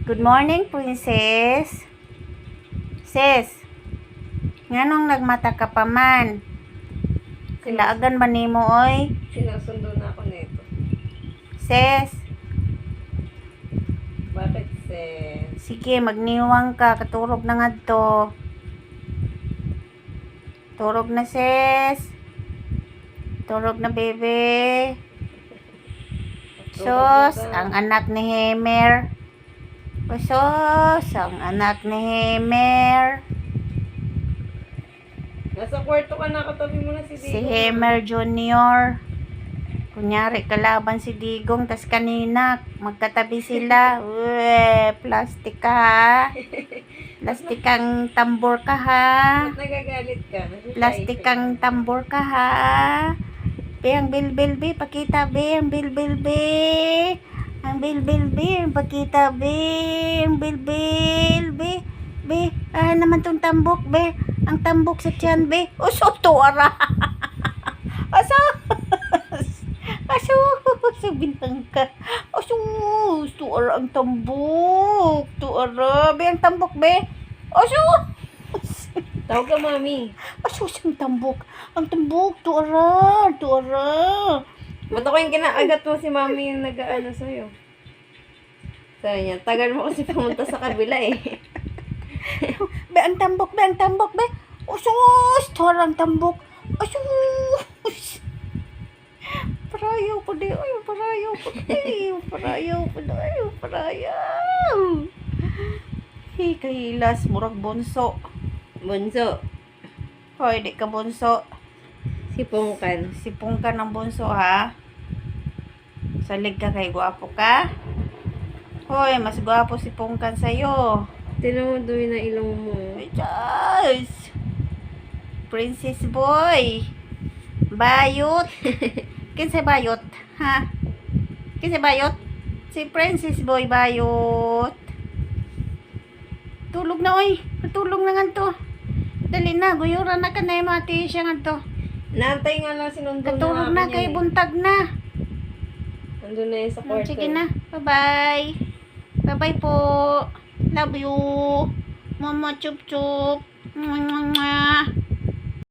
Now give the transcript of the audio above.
Good morning, princess. Sis, nganong nagmata ka pa man? Kilaagan ba nimo oy? Sinusundo na ako nito. Sis, Bakit, sis? sige magniwang ka, katurog na ngadto. Turog na sis. Turog na bebe. Sos, ang anak ni Hemer. Sos, ang anak ni Hemer. Nasa kwarto ka na, katabi mo na si Digo. Si Hemer Junior. Kunyari, kalaban si Digong, tas kanina, magkatabi sila. Uwe, plastic ka ha. Plastic kang tambor ka ha. Ba't nagagalit ka? Plastic kang tambor ka ha. Be, ang bilbil be, pakita be, ang bilbil be. Ang bilbil be, pakita be, ang bilbil be. Be, naman tong tambok be. Ang tambok sa tiyan be. Usok to ara. Sa bintang ka. To ara ang tambok. To ara, be, ang tambok be. Tawag ka, mami. Ang tambok. Ang tambok. To ara. Ba't ako yung kinaagat mo si mami yung nag-ano sa'yo? Sabi niya, tagal mo kasi pumunta sa kabila eh. Be, ang tambok be. To ara ang tambok. Parayaw po di. Parayaw. Kahilas, murag bunso. Bunso, Hoy, di ka bunso. sipungkan. Sipong ka ng bunso, ha? Salig ka kay guwapo ka? Hoy, mas guwapo si Pungkan sa'yo. Tinan mo doon na ilong mo. Ay, Diyos! Princess boy! Bayot! Kinsa bayot? Ha? Kinsa bayot? Si Princess boy bayot. Tulog na, oy. Tulog na nga to. Dali na, guyuran na ka na yung mga tisya nga to. Naantay nga lang sinundo Katulog na, na kay buntag na. Nandun na yun sa kwarto. Sige na. Bye-bye. Bye-bye po. Love you. Mama chup chup. Mwah, mwah, mwah.